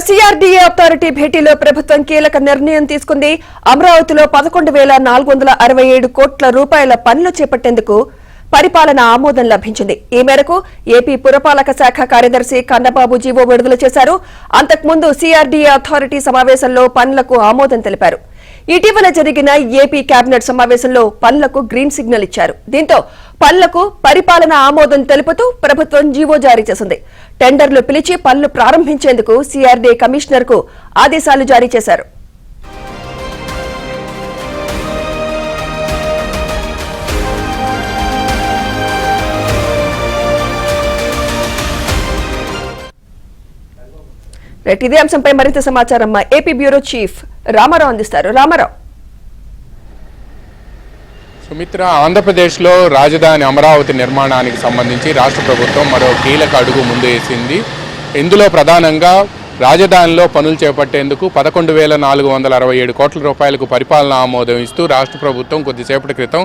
CRDA authority భేటీలో ప్రభుత్వం కీలక నిర్ణయం తీసుకుంది. అమరావతిలో 11,467 కోట్ల రూపాయల పనులు చేపట్టేందుకు పరిపాలన ఆమోదం లభించింది. ఈ మేరకు ఏపీ పురపాలక శాఖ కార్యదర్శి కన్నబాబు జీవో విడుదల చేశారు. అంతకుముందు సిఆర్డీఏ అథారిటీ సమావేశంలో పనులకు ఆమోదం తెలిపారు. ఇటీవల జరిగిన ఏపీ కేబినెట్ సమావేశంలో పనులకు గ్రీన్ సిగ్నల్ ఇచ్చారు. దీంతో పనులకు పరిపాలన ఆమోదం తెలుపుతూ ప్రభుత్వం జీవో జారీ చేసింది. టెండర్లు పిలిచి పనులు ప్రారంభించేందుకు సిఆర్డీఏ కమిషనర్ కు ఆదేశాలు జారీ చేశారు. ఇదే అంశంపై మరింత సమాచారం మా ఏపీ బ్యూరో చీఫ్ రామారావు అందిస్తారు. రామారావు. సుమిత్ర, ఆంధ్రప్రదేశ్లో రాజధాని అమరావతి నిర్మాణానికి సంబంధించి రాష్ట్ర ప్రభుత్వం మరో కీలక అడుగు ముందు వేసింది. ఇందులో ప్రధానంగా రాజధానిలో పనులు చేపట్టేందుకు 11,467 కోట్ల రూపాయలకు పరిపాలన ఆమోదం ఇస్తూ రాష్ట్ర ప్రభుత్వం కొద్దిసేపటి క్రితం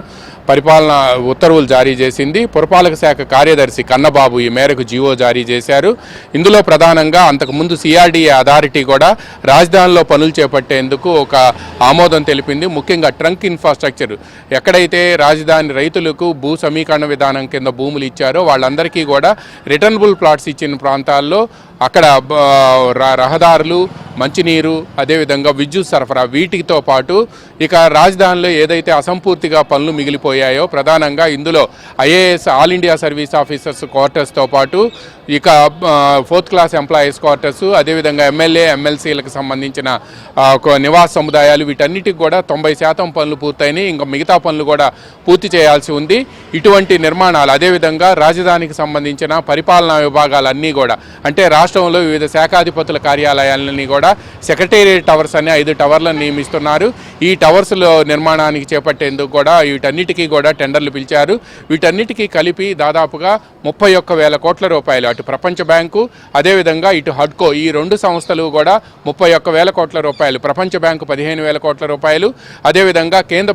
పరిపాలన ఉత్తర్వులు జారీ చేసింది. పురపాలక శాఖ కార్యదర్శి కన్నబాబు ఈ మేరకు జీవో జారీ చేశారు. ఇందులో ప్రధానంగా అంతకుముందు సిఆర్డీఏ అథారిటీ కూడా రాజధానిలో పనులు చేపట్టేందుకు ఒక ఆమోదం తెలిపింది. ముఖ్యంగా ట్రంక్ ఇన్ఫ్రాస్ట్రక్చర్ ఎక్కడైతే రాజధాని రైతులకు భూ సమీకరణ విధానం కింద భూములు ఇచ్చారో వాళ్ళందరికీ కూడా రిటర్నబుల్ ప్లాట్స్ ఇచ్చిన ప్రాంతాల్లో అక్కడ రహదారులు, మంచినీరు, అదేవిధంగా విద్యుత్ సరఫరా వీటితో పాటు ఇక రాజధానిలో ఏదైతే అసంపూర్తిగా పనులు మిగిలిపోయాయో ప్రధానంగా ఇందులో IAS all India service officers క్వార్టర్స్తో పాటు ఇక 4th క్లాస్ ఎంప్లాయీస్ క్వార్టర్స్, అదేవిధంగా ఎమ్మెల్యే ఎమ్మెల్సీలకు సంబంధించిన నివాస సముదాయాలు వీటన్నిటికి కూడా 90% పనులు పూర్తయినాయి. ఇంకా మిగతా పనులు కూడా పూర్తి చేయాల్సి ఉంది. ఇటువంటి నిర్మాణాలు అదేవిధంగా రాజధానికి సంబంధించిన పరిపాలనా విభాగాలన్నీ కూడా అంటే రాష్ట్రంలో వివిధ శాఖాధిపతుల కార్యాలయాలని కూడా సెక్రటేరియట్ టవర్స్ అనే 5 టవర్లను నియమిస్తున్నారు. ఈ టవర్స్లో నిర్మాణానికి చేపట్టేందుకు కూడా వీటన్నిటికీ కూడా టెండర్లు పిలిచారు. వీటన్నిటికీ కలిపి దాదాపుగా 31,000 కోట్ల రూపాయలు అటు ప్రపంచ బ్యాంకు అదేవిధంగా ఇటు హడ్కో ఈ 2 సంస్థలు కూడా 31,000 కోట్ల రూపాయలు, ప్రపంచ బ్యాంకు 15,000 కోట్ల రూపాయలు, అదేవిధంగా కేంద్ర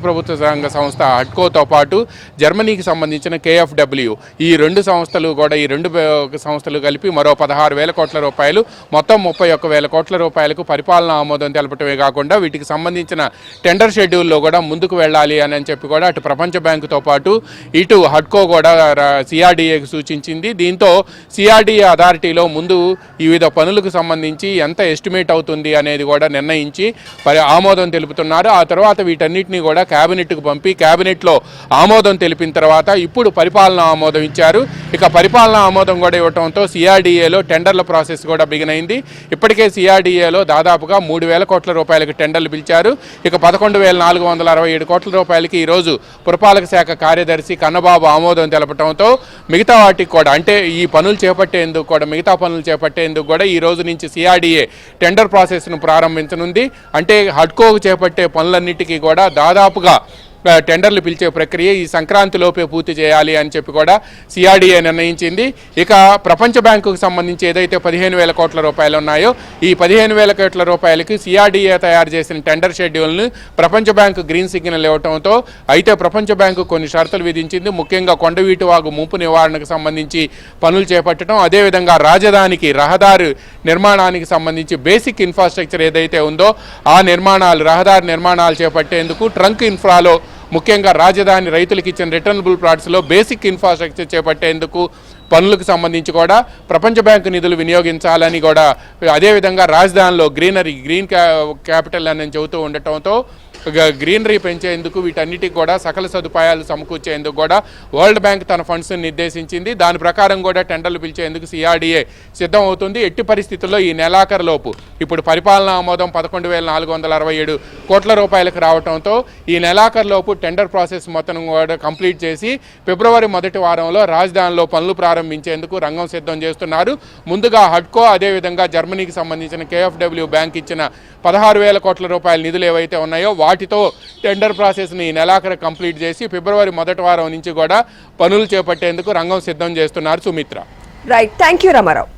ప్రభుత్వ రంగ సంస్థ హడ్కోతో పాటు జర్మనీకి సంబంధించిన KfW ఈ 2 సంస్థలు కూడా ఈ 2 సంస్థలు కలిపి మరో 16,000 కోట్ల రూపాయలు, మొత్తం 31,000 కోట్ల రూపాయలకు పరిపాలన ఆమోదం తెలపటమే కాకుండా వీటికి సంబంధించిన టెండర్ షెడ్యూల్లో కూడా ముందుకు వెళ్ళాలి అని చెప్పి కూడా అటు ప్రపంచ బ్యాంకుతో పాటు ఇటు హడ్కో కూడా సిఆర్డీఏకి సూచించింది. దీంతో సిఆర్డీఏ అథారిటీలో ముందు వివిధ పనులకు సంబంధించి ఎంత ఎస్టిమేట్ అవుతుంది అనేది కూడా నిర్ణయించి ఆమోదం తెలుపుతున్నారు. ఆ తర్వాత వీటన్నిటిని కూడా క్యాబినెట్కు పంపి క్యాబినెట్లో ఆమోదం తెలిపిన తర్వాత ఇప్పుడు పరిపాలన ఆమోదం ఇచ్చారు. ఇక పరిపాలన ఆమోదం కూడా ఇవ్వడంతో సిఆర్డీఏలో టెండర్ల ప్రాసెస్ కూడా బిగినైంది. ఇప్పటికే సిఆర్డీఏలో దాదాపుగా 3,000 కోట్ల రూపాయలకు టెండర్లు పిలిచారు. ఇక 11,467 కోట్ల రూపాయలకి ఈరోజు పురపాలక శాఖ కార్యదర్శి కన్నబాబు ఆమోదం తెలపడంతో మిగతా వాటికి కూడా అంటే ఈ పనులు చేపట్టేందుకు కూడా మిగతా పనులు చేపట్టేందుకు కూడా ఈ రోజు నుంచి సిఆర్డీఏ టెండర్ ప్రాసెస్ను ప్రారంభించనుంది. అంటే హడ్కోకు చేపట్టే పనులన్నిటికీ కూడా దాదాపుగా టెండర్లు పిలిచే ప్రక్రియ ఈ సంక్రాంతిలోపే పూర్తి చేయాలి అని చెప్పి కూడా సిఆర్డీఏ నిర్ణయించింది. ఇక ప్రపంచ బ్యాంకుకు సంబంధించి ఏదైతే 15,000 కోట్ల రూపాయలు ఉన్నాయో ఈ 15,000 కోట్ల రూపాయలకి సిఆర్డీఏ తయారు చేసిన టెండర్ షెడ్యూల్ను ప్రపంచ బ్యాంకు గ్రీన్ సిగ్నల్ ఇవ్వడంతో అయితే ప్రపంచ బ్యాంకు కొన్ని షరతులు విధించింది. ముఖ్యంగా కొండవీటి వాగు ముంపు నివారణకు సంబంధించి పనులు చేపట్టడం, అదేవిధంగా రాజధానికి రహదారి నిర్మాణానికి సంబంధించి బేసిక్ ఇన్ఫ్రాస్ట్రక్చర్ ఏదైతే ఉందో ఆ నిర్మాణాలు రహదారి నిర్మాణాలు చేపట్టేందుకు ట్రంక్ ఇన్ఫ్రాలో ముఖ్యంగా రాజధాని రైతులకు ఇచ్చిన రిటర్నబుల్ ప్లాట్స్లో బేసిక్ ఇన్ఫ్రాస్ట్రక్చర్ చేపట్టేందుకు పనులకు సంబంధించి కూడా ప్రపంచ బ్యాంకు నిధులు వినియోగించాలని కూడా అదేవిధంగా రాజధానిలో గ్రీన్ క్యాపిటల్ అని చెబుతూ ఉండటంతో గ్రీనరీ పెంచేందుకు వీటన్నిటికి కూడా సకల సదుపాయాలు సమకూర్చేందుకు కూడా వరల్డ్ బ్యాంక్ తన ఫండ్స్ నిర్దేశించింది. దాని ప్రకారం కూడా టెండర్లు పిలిచేందుకు సిఆర్డీఏ సిద్ధం అవుతుంది. ఎట్టి పరిస్థితుల్లో ఈ నెలాఖరులోపు ఇప్పుడు పరిపాలనా ఆమోదం 11,467 కోట్ల రూపాయలకు రావడంతో ఈ నెలాఖరులోపు టెండర్ ప్రాసెస్ మొత్తం కూడా కంప్లీట్ చేసి ఫిబ్రవరి మొదటి వారంలో రాజధానిలో పనులు ప్రారంభించేందుకు రంగం సిద్ధం చేస్తున్నారు. ముందుగా హడ్కో అదేవిధంగా జర్మనీకి సంబంధించిన KfW బ్యాంక్ ఇచ్చిన 16,000 కోట్ల రూపాయల నిధులు ఏవైతే ఉన్నాయో వాటితో టెండర్ ప్రాసెస్ని ఈ నెలాఖరు కంప్లీట్ చేసి ఫిబ్రవరి మొదటి వారం నుంచి కూడా పనులు చేపట్టేందుకు రంగం సిద్ధం చేస్తున్నారు. Sumitra. Right, thank you Ramarao.